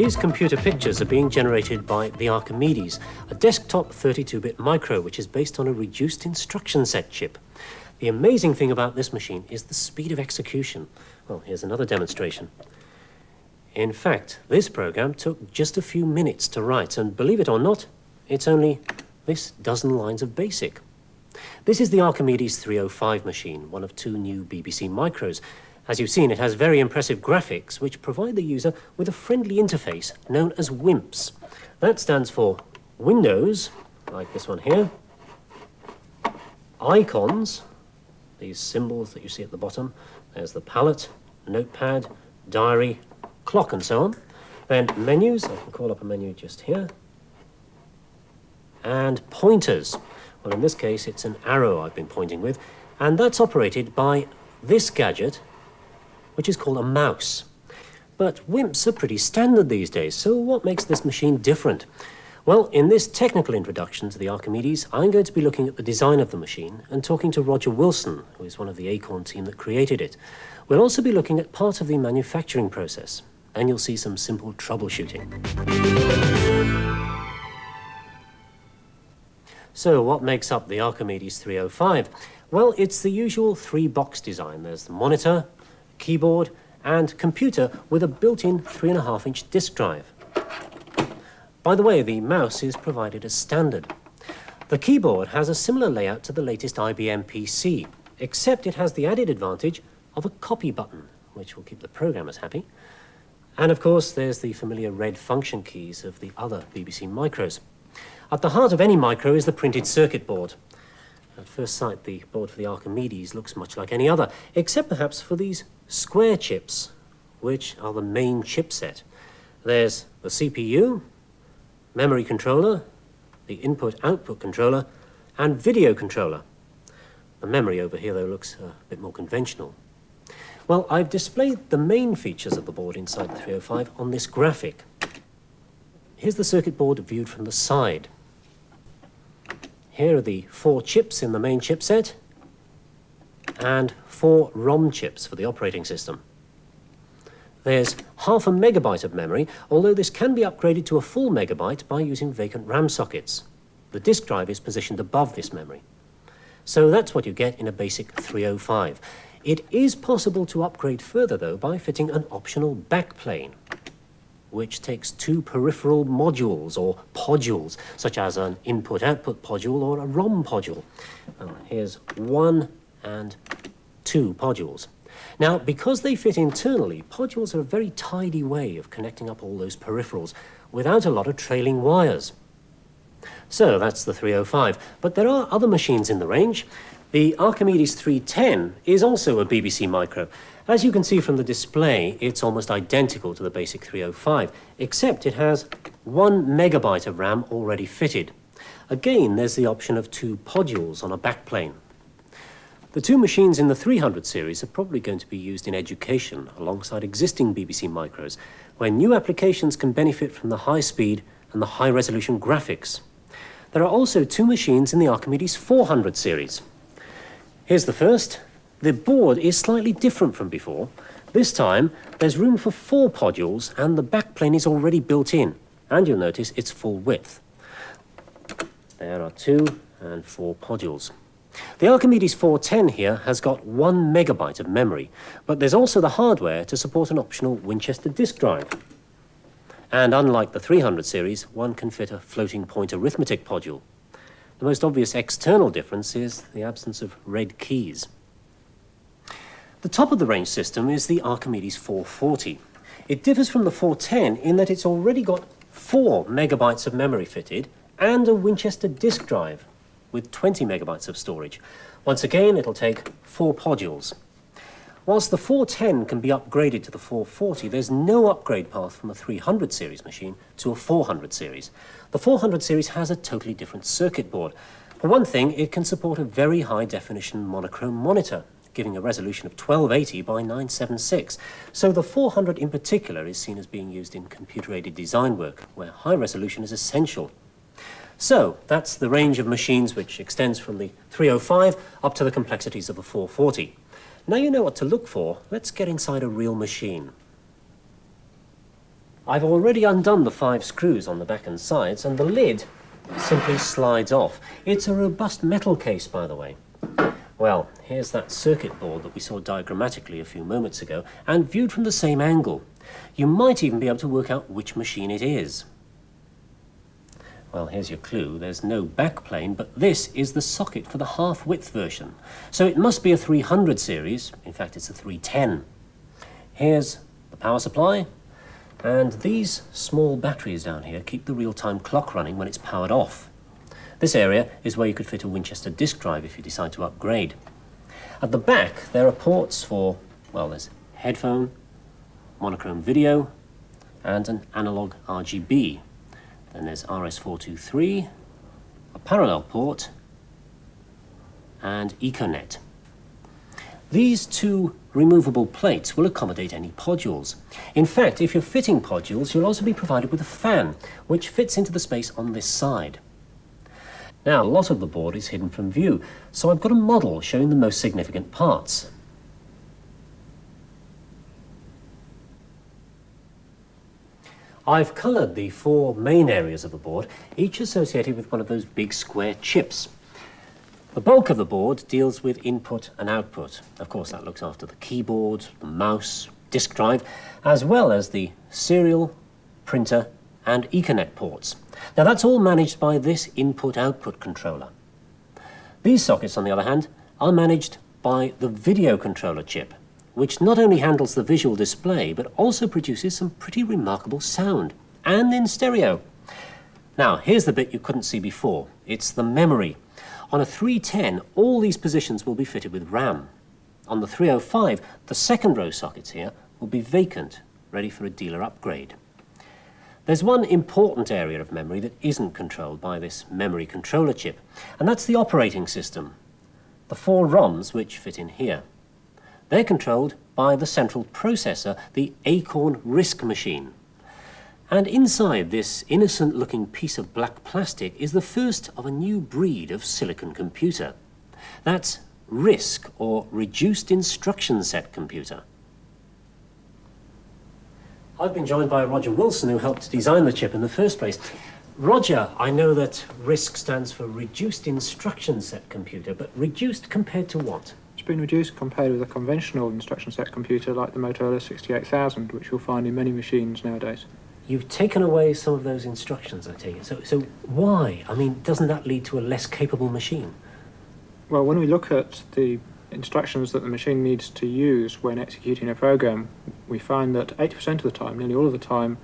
These computer pictures are being generated by the Archimedes, a desktop 32-bit micro which is based on a reduced instruction set chip. The amazing thing about this machine is the speed of execution. Well, here's another demonstration. In fact, this program took just a few minutes to write, and believe it or not, it's only this dozen lines of BASIC. This is the Archimedes 305 machine, one of two new BBC micros. As you've seen, it has very impressive graphics which provide the user with a friendly interface known as WIMPs. That stands for Windows, like this one here, Icons, these symbols that you see at the bottom, there's the palette, notepad, diary, clock and so on. Then menus, I can call up a menu just here, and pointers. Well, in this case, it's an arrow I've been pointing with, and that's operated by this gadget, which is called a mouse. But WIMPs are pretty standard these days, so what makes this machine different? Well, in this technical introduction to the Archimedes, I'm going to be looking at the design of the machine and talking to Roger Wilson, who is one of the Acorn team that created it. We'll also be looking at part of the manufacturing process, and you'll see some simple troubleshooting. So what makes up the Archimedes 305? Well, it's the usual three-box design. There's the monitor, keyboard, and computer with a built-in 3.5-inch disk drive. By the way, the mouse is provided as standard. The keyboard has a similar layout to the latest IBM PC, except it has the added advantage of a copy button, which will keep the programmers happy. And of course, there's the familiar red function keys of the other BBC micros. At the heart of any micro is the printed circuit board. At first sight, the board for the Archimedes looks much like any other, except perhaps for these square chips, which are the main chipset. There's the CPU, memory controller, the input-output controller, and video controller. The memory over here, though, looks a bit more conventional. Well, I've displayed the main features of the board inside the 305 on this graphic. Here's the circuit board viewed from the side. Here are the 4 chips in the main chipset and 4 ROM chips for the operating system. There's 0.5 megabyte of memory, although this can be upgraded to a full megabyte by using vacant RAM sockets. The disk drive is positioned above this memory. So that's what you get in a basic 305. It is possible to upgrade further, though, by fitting an optional backplane, which takes 2 peripheral modules or podules, such as an input-output module or a ROM module. Here's 1 and 2 modules. Now, because they fit internally, modules are a very tidy way of connecting up all those peripherals without a lot of trailing wires. So that's the 305, but there are other machines in the range. The Archimedes 310 is also a BBC micro. As you can see from the display, it's almost identical to the basic 305, except it has 1 megabyte of RAM already fitted. Again, there's the option of 2 modules on a backplane. The 2 machines in the 300 series are probably going to be used in education alongside existing BBC micros, where new applications can benefit from the high speed and the high resolution graphics. There are also 2 machines in the Archimedes 400 series. Here's the first. The board is slightly different from before. This time, there's room for 4 modules and the backplane is already built in. And you'll notice it's full width. There are 2 and 4 modules. The Archimedes 410 here has got 1 megabyte of memory, but there's also the hardware to support an optional Winchester disk drive. And unlike the 300 series, one can fit a floating point arithmetic module. The most obvious external difference is the absence of red keys. The top of the range system is the Archimedes 440. It differs from the 410 in that it's already got 4 megabytes of memory fitted and a Winchester disk drive with 20 megabytes of storage. Once again, it'll take 4 modules. Whilst the 410 can be upgraded to the 440, there's no upgrade path from a 300 series machine to a 400 series. The 400 series has a totally different circuit board. For one thing, it can support a very high-definition monochrome monitor, giving a resolution of 1280 by 976. So the 400 in particular is seen as being used in computer-aided design work, where high resolution is essential. So that's the range of machines which extends from the 305 up to the complexities of a 440. Now you know what to look for, let's get inside a real machine. I've already undone the 5 screws on the back and sides, and the lid simply slides off. It's a robust metal case, by the way. Well, here's that circuit board that we saw diagrammatically a few moments ago, and viewed from the same angle. You might even be able to work out which machine it is. Well, here's your clue. There's no backplane, but this is the socket for the half-width version. So it must be a 300 series. In fact, it's a 310. Here's the power supply, and these small batteries down here keep the real-time clock running when it's powered off. This area is where you could fit a Winchester disk drive if you decide to upgrade. At the back, there are ports for, well, there's headphone, monochrome video, and an analog RGB. Then there's RS423, a parallel port, and Ethernet. These 2 removable plates will accommodate any podules. In fact, if you're fitting podules, you'll also be provided with a fan, which fits into the space on this side. Now, a lot of the board is hidden from view, so I've got a model showing the most significant parts. I've coloured the 4 main areas of the board, each associated with one of those big square chips. The bulk of the board deals with input and output. Of course, that looks after the keyboard, the mouse, disk drive, as well as the serial, printer, and Ethernet ports. Now, that's all managed by this input-output controller. These sockets, on the other hand, are managed by the video controller chip, which not only handles the visual display, but also produces some pretty remarkable sound, and in stereo. Now, here's the bit you couldn't see before. It's the memory. On a 310, all these positions will be fitted with RAM. On the 305, the second row sockets here will be vacant, ready for a dealer upgrade. There's one important area of memory that isn't controlled by this memory controller chip, and that's the operating system. The 4 ROMs which fit in here. They're controlled by the central processor, the Acorn RISC machine. And inside this innocent-looking piece of black plastic is the first of a new breed of silicon computer. That's RISC, or Reduced Instruction Set Computer. I've been joined by Roger Wilson, who helped design the chip in the first place. Roger, I know that RISC stands for Reduced Instruction Set Computer, but reduced compared to what? It's been reduced compared with a conventional instruction set computer like the Motorola 68000, which you'll find in many machines nowadays. You've taken away some of those instructions, I take it. So why? I mean, doesn't that lead to a less capable machine? Well, when we look at the instructions that the machine needs to use when executing a program, we find that 80% of the time, nearly all of the time,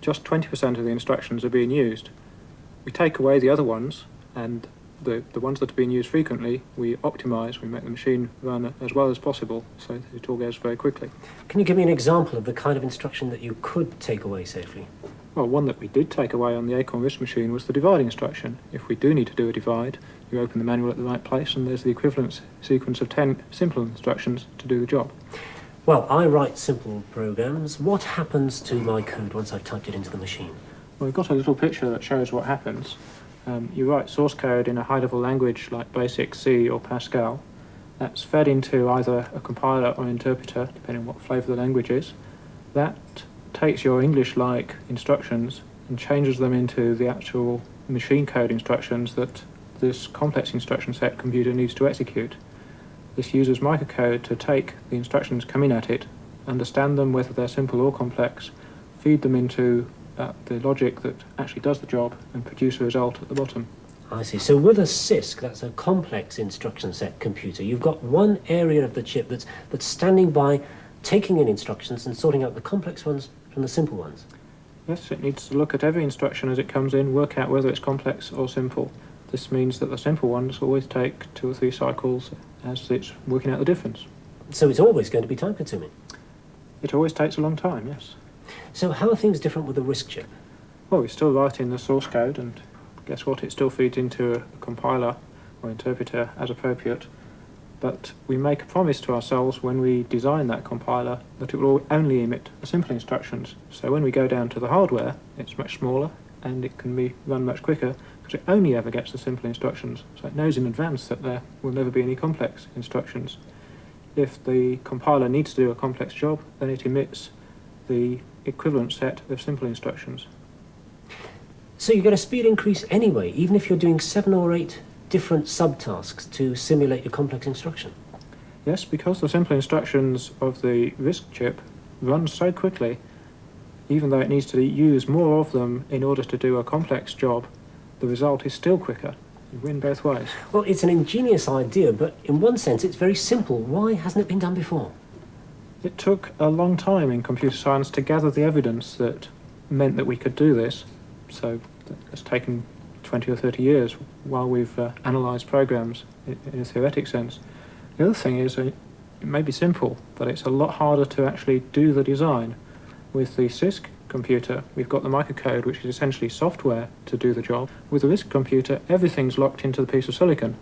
just 20% of the instructions are being used. We take away the other ones, and the ones that are being used frequently, we optimize, we make the machine run as well as possible, so that it all goes very quickly. Can you give me an example of the kind of instruction that you could take away safely? Well, one that we did take away on the Acorn RISC machine was the divide instruction. If we do need to do a divide, you open the manual at the right place and there's the equivalent sequence of 10 simple instructions to do the job. Well, I write simple programs. What happens to my code once I've typed it into the machine? Well, we've got a little picture that shows what happens. You write source code in a high-level language like BASIC, C or Pascal. That's fed into either a compiler or interpreter, depending on what flavour the language is. That takes your English-like instructions and changes them into the actual machine code instructions that this complex instruction set computer needs to execute. This uses microcode to take the instructions coming at it, understand them whether they're simple or complex, feed them into the logic that actually does the job, and produce a result at the bottom. I see. So with a CISC, that's a complex instruction set computer, you've got one area of the chip that's standing by, taking in instructions and sorting out the complex ones from the simple ones. Yes, it needs to look at every instruction as it comes in, work out whether it's complex or simple. This means that the simple ones always take 2 or 3 cycles as it's working out the difference. So it's always going to be type consuming? It always takes a long time, yes. So how are things different with the RISC chip? Well, we still write in the source code, and guess what? It still feeds into a compiler or interpreter as appropriate. But we make a promise to ourselves when we design that compiler that it will only emit the simple instructions. So when we go down to the hardware, it's much smaller and it can be run much quicker because it only ever gets the simple instructions. So it knows in advance that there will never be any complex instructions. If the compiler needs to do a complex job, then it emits the equivalent set of simple instructions. So you get a speed increase anyway, even if you're doing 7 or 8 different subtasks to simulate your complex instruction. Yes, because the simple instructions of the RISC chip run so quickly, even though it needs to use more of them in order to do a complex job, the result is still quicker. You win both ways. Well, it's an ingenious idea, but in one sense it's very simple. Why hasn't it been done before? It took a long time in computer science to gather the evidence that meant that we could do this. So it's taken 20 or 30 years while we've analysed programs in a theoretic sense. The other thing is it may be simple, but it's a lot harder to actually do the design. With the CISC computer, we've got the microcode, which is essentially software to do the job. With the RISC computer, everything's locked into the piece of silicon.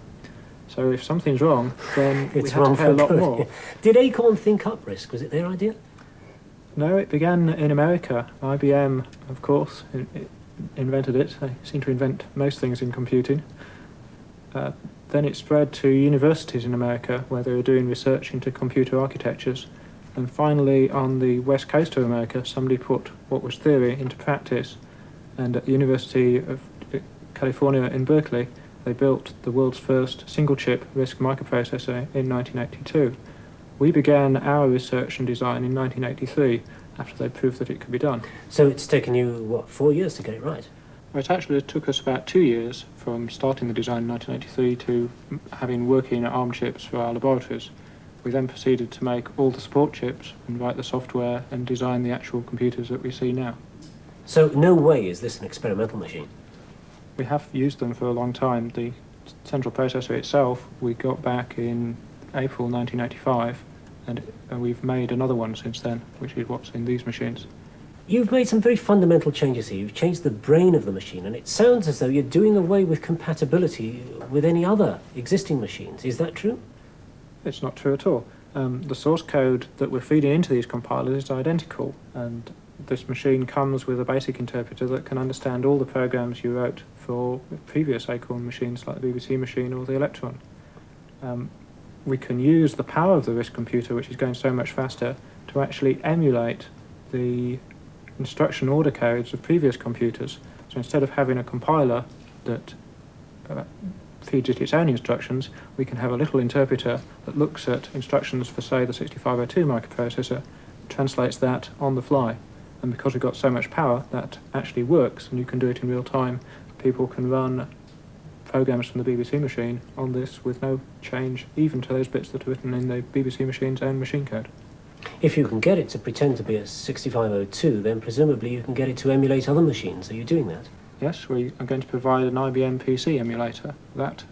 So if something's wrong, then we have to pay a lot more. Did Acorn think up RISC? Was it their idea? No, it began in America. IBM, of course, invented it. They seem to invent most things in computing. Then it spread to universities in America, where they were doing research into computer architectures. And finally, on the west coast of America, somebody put what was theory into practice. And at the University of California in Berkeley, they built the world's first single-chip RISC microprocessor in 1982. We began our research and design in 1983, after they proved that it could be done. So it's taken you, what, 4 years to get it right? Well, it actually took us about 2 years from starting the design in 1983 to having working ARM chips for our laboratories. We then proceeded to make all the support chips and write the software and design the actual computers that we see now. So no way is this an experimental machine? We have used them for a long time. The central processor itself we got back in April 1985, and we've made another one since then, which is what's in these machines. You've made some very fundamental changes here. You've changed the brain of the machine, and it sounds as though you're doing away with compatibility with any other existing machines. Is that true? It's not true at all. The source code that we're feeding into these compilers is identical, and this machine comes with a basic interpreter that can understand all the programs you wrote for previous Acorn machines like the BBC machine or the Electron. We can use the power of the RISC computer, which is going so much faster, to actually emulate the instruction order codes of previous computers. So instead of having a compiler that feeds it its own instructions, we can have a little interpreter that looks at instructions for, say, the 6502 microprocessor, translates that on the fly. And because we've got so much power, that actually works, and you can do it in real time. People can run programs from the BBC machine on this with no change, even to those bits that are written in the BBC machine's own machine code. If you can get it to pretend to be a 6502, then presumably you can get it to emulate other machines. Are you doing that? Yes, we are going to provide an IBM PC emulator. That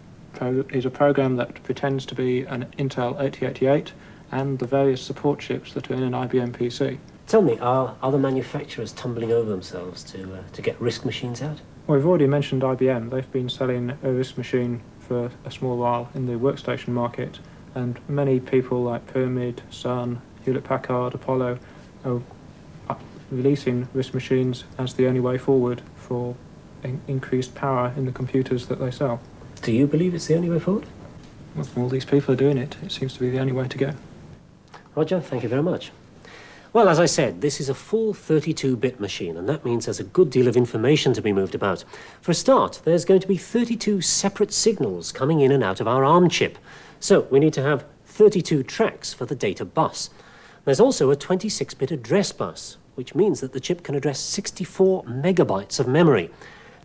is a program that pretends to be an Intel 8088 and the various support chips that are in an IBM PC. Tell me, are other manufacturers tumbling over themselves to get RISC machines out? Well, we've already mentioned IBM. They've been selling a RISC machine for a small while in the workstation market, and many people like Pyramid, Sun, Hewlett-Packard, Apollo are releasing RISC machines as the only way forward for increased power in the computers that they sell. Do you believe it's the only way forward? Well, all these people are doing it. It seems to be the only way to go. Roger, thank you very much. Well, as I said, this is a full 32-bit machine, and that means there's a good deal of information to be moved about. For a start, there's going to be 32 separate signals coming in and out of our ARM chip. So we need to have 32 tracks for the data bus. There's also a 26-bit address bus, which means that the chip can address 64 megabytes of memory.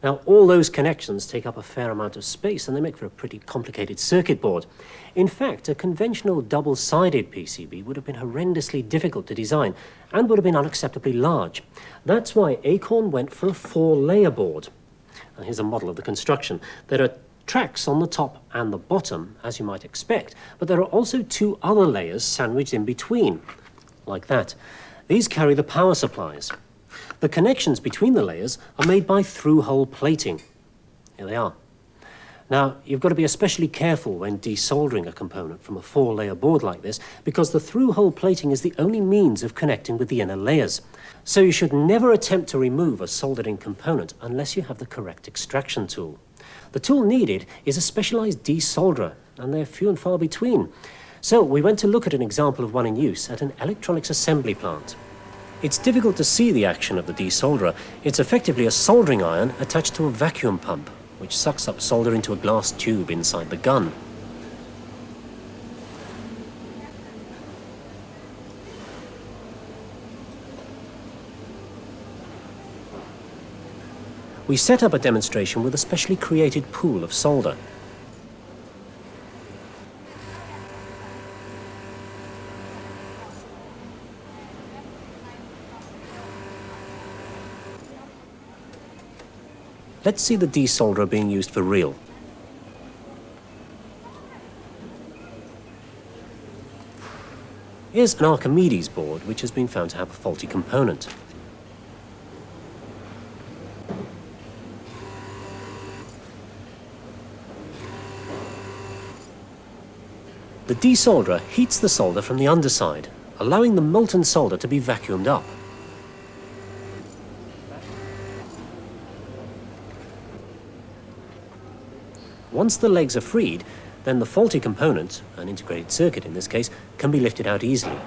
Now, all those connections take up a fair amount of space, and they make for a pretty complicated circuit board. In fact, a conventional double-sided PCB would have been horrendously difficult to design and would have been unacceptably large. That's why Acorn went for a 4-layer board. Now, here's a model of the construction. There are tracks on the top and the bottom, as you might expect, but there are also 2 other layers sandwiched in between, like that. These carry the power supplies. The connections between the layers are made by through-hole plating. Here they are. Now, you've got to be especially careful when desoldering a component from a 4-layer board like this, because the through-hole plating is the only means of connecting with the inner layers. So you should never attempt to remove a soldered-in component unless you have the correct extraction tool. The tool needed is a specialized desolderer, and they're few and far between. So we went to look at an example of one in use at an electronics assembly plant. It's difficult to see the action of the desolderer. It's effectively a soldering iron attached to a vacuum pump, which sucks up solder into a glass tube inside the gun. We set up a demonstration with a specially created pool of solder. Let's see the desolderer being used for real. Here's an Archimedes board which has been found to have a faulty component. The desolderer heats the solder from the underside, allowing the molten solder to be vacuumed up. Once the legs are freed, then the faulty component, an integrated circuit in this case, can be lifted out easily.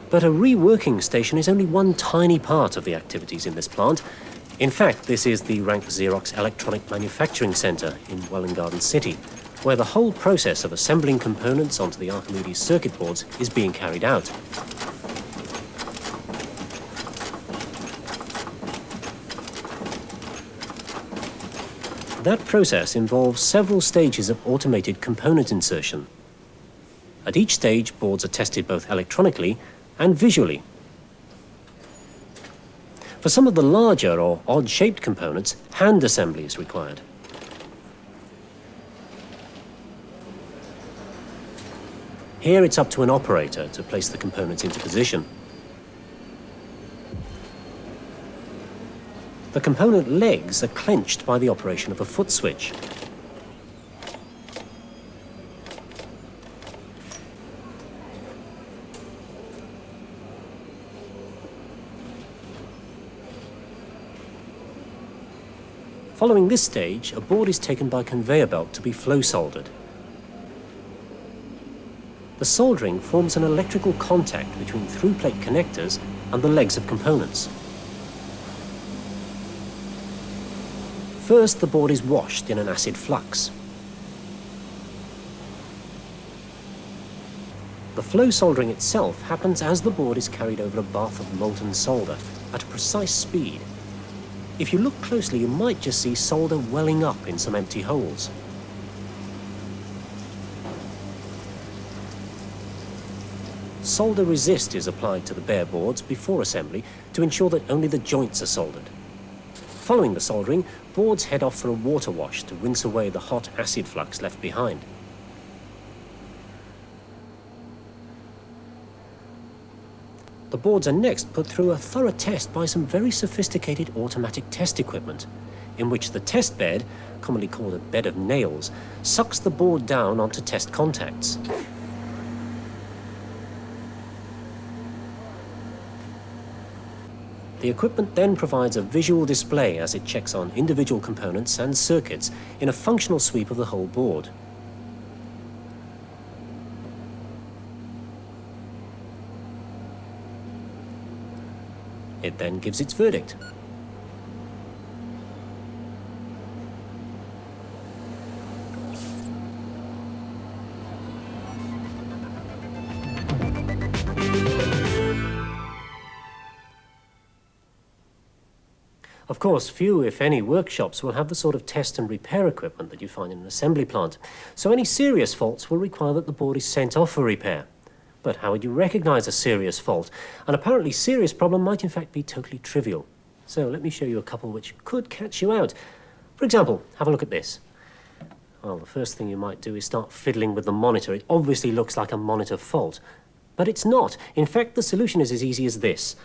But a reworking station is only one tiny part of the activities in this plant. In fact, this is the Rank Xerox Electronic Manufacturing Centre in Welwyn Garden City, where the whole process of assembling components onto the Archimedes circuit boards is being carried out. That process involves several stages of automated component insertion. At each stage, boards are tested both electronically and visually. For some of the larger or odd-shaped components, hand assembly is required. Here it's up to an operator to place the components into position. The component legs are clenched by the operation of a foot switch. Following this stage, a board is taken by conveyor belt to be flow soldered. The soldering forms an electrical contact between through-plate connectors and the legs of components. First, the board is washed in an acid flux. The flow soldering itself happens as the board is carried over a bath of molten solder at a precise speed. If you look closely, you might just see solder welling up in some empty holes. Solder resist is applied to the bare boards before assembly to ensure that only the joints are soldered. Following the soldering, boards head off for a water wash to rinse away the hot acid flux left behind. The boards are next put through a thorough test by some very sophisticated automatic test equipment, in which the test bed, commonly called a bed of nails, sucks the board down onto test contacts. The equipment then provides a visual display as it checks on individual components and circuits in a functional sweep of the whole board. It then gives its verdict. Of course, few, if any, workshops will have the sort of test and repair equipment that you find in an assembly plant, so any serious faults will require that the board is sent off for repair. But how would you recognize a serious fault? An apparently serious problem might in fact be totally trivial. So let me show you a couple which could catch you out. For example, have a look at this. Well, the first thing you might do is start fiddling with the monitor. It obviously looks like a monitor fault, but it's not. In fact, the solution is as easy as this.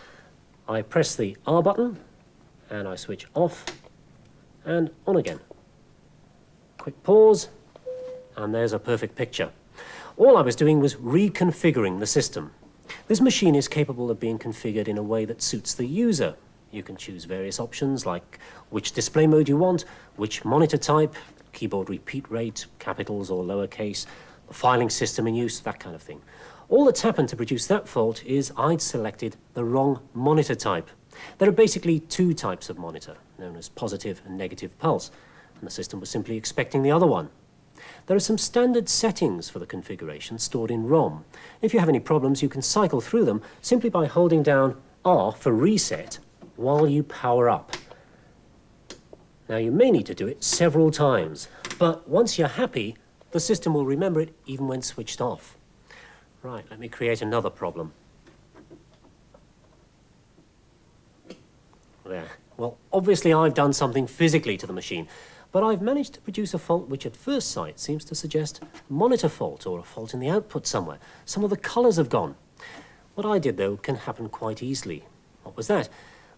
I press the R button, and I switch off and on again. Quick pause, and there's a perfect picture. All I was doing was reconfiguring the system. This machine is capable of being configured in a way that suits the user. You can choose various options like which display mode you want, which monitor type, keyboard repeat rate, capitals or lowercase, filing system in use, that kind of thing. All that's happened to produce that fault is I'd selected the wrong monitor type. There are basically two types of monitor, known as positive and negative pulse, and the system was simply expecting the other one. There are some standard settings for the configuration stored in ROM. If you have any problems, you can cycle through them simply by holding down R for reset while you power up. Now, you may need to do it several times, but once you're happy, the system will remember it even when switched off. Right, let me create another problem. There. Well, obviously I've done something physically to the machine, but I've managed to produce a fault which at first sight seems to suggest a monitor fault or a fault in the output somewhere. Some of the colours have gone. What I did, though, can happen quite easily. What was that?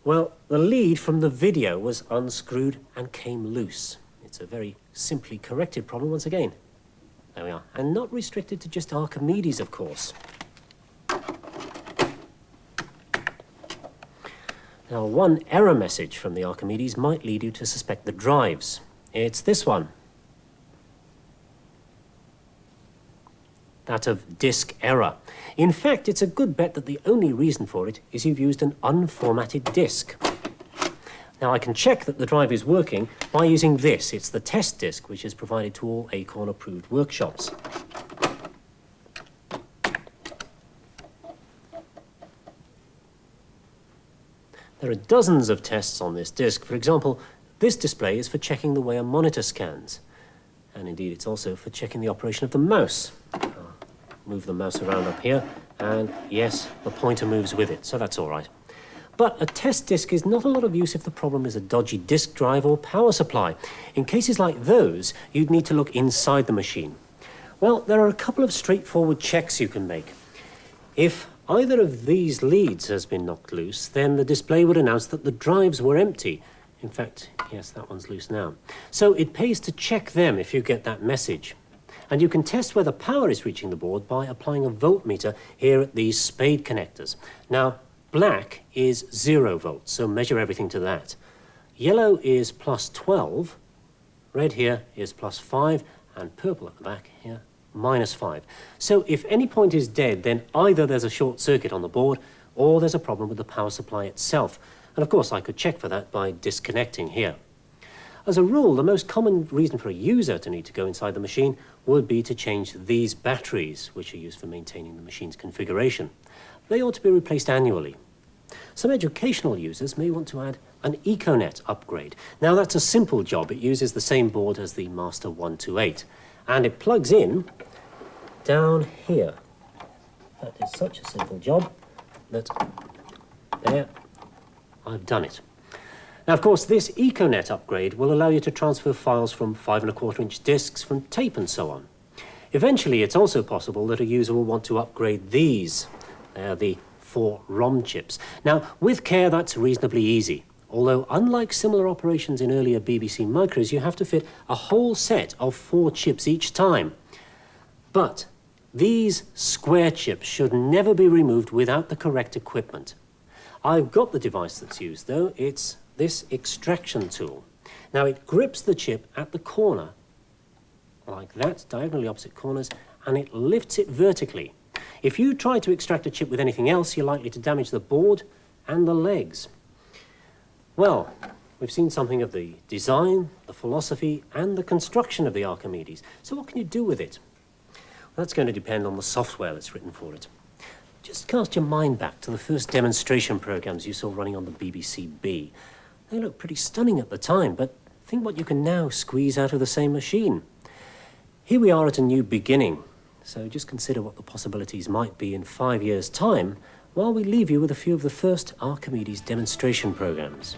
Well, the lead from the video was unscrewed and came loose. It's a very simply corrected problem once again. There we are. And not restricted to just Archimedes, of course. Now, one error message from the Archimedes might lead you to suspect the drives. It's this one. That of disk error. In fact, it's a good bet that the only reason for it is you've used an unformatted disk. Now, I can check that the drive is working by using this. It's the test disk, which is provided to all Acorn-approved workshops. There are dozens of tests on this disk. For example, this display is for checking the way a monitor scans. And indeed, it's also for checking the operation of the mouse. I'll move the mouse around up here, and yes, the pointer moves with it, so that's all right. But a test disk is not a lot of use if the problem is a dodgy disk drive or power supply. In cases like those, you'd need to look inside the machine. Well, there are a couple of straightforward checks you can make. If either of these leads has been knocked loose, then the display would announce that the drives were empty. In fact, yes, that one's loose now. So it pays to check them if you get that message. And you can test whether power is reaching the board by applying a voltmeter here at these spade connectors. Now, black is 0 volts, so measure everything to that. Yellow is plus 12, red here is plus 5, and purple at the back here, minus 5. So if any point is dead, then either there's a short circuit on the board, or there's a problem with the power supply itself. And of course, I could check for that by disconnecting here. As a rule, the most common reason for a user to need to go inside the machine would be to change these batteries, which are used for maintaining the machine's configuration. They ought to be replaced annually. Some educational users may want to add an Econet upgrade. Now, that's a simple job. It uses the same board as the Master 128, and it plugs in down here. That is such a simple job that there, I've done it. Now, of course, this Econet upgrade will allow you to transfer files from 5¼ inch discs, from tape and so on. Eventually, it's also possible that a user will want to upgrade these. They're the 4 ROM chips. Now, with care, that's reasonably easy. Although, unlike similar operations in earlier BBC micros, you have to fit a whole set of 4 chips each time. But these square chips should never be removed without the correct equipment. I've got the device that's used, though. It's this extraction tool. Now, it grips the chip at the corner, like that, diagonally opposite corners, and it lifts it vertically. If you try to extract a chip with anything else, you're likely to damage the board and the legs. Well, we've seen something of the design, the philosophy, and the construction of the Archimedes. So what can you do with it? Well, that's going to depend on the software that's written for it. Just cast your mind back to the first demonstration programs you saw running on the BBC B. They looked pretty stunning at the time, but think what you can now squeeze out of the same machine. Here we are at a new beginning, so just consider what the possibilities might be in 5 years' time, while we leave you with a few of the first Archimedes demonstration programs.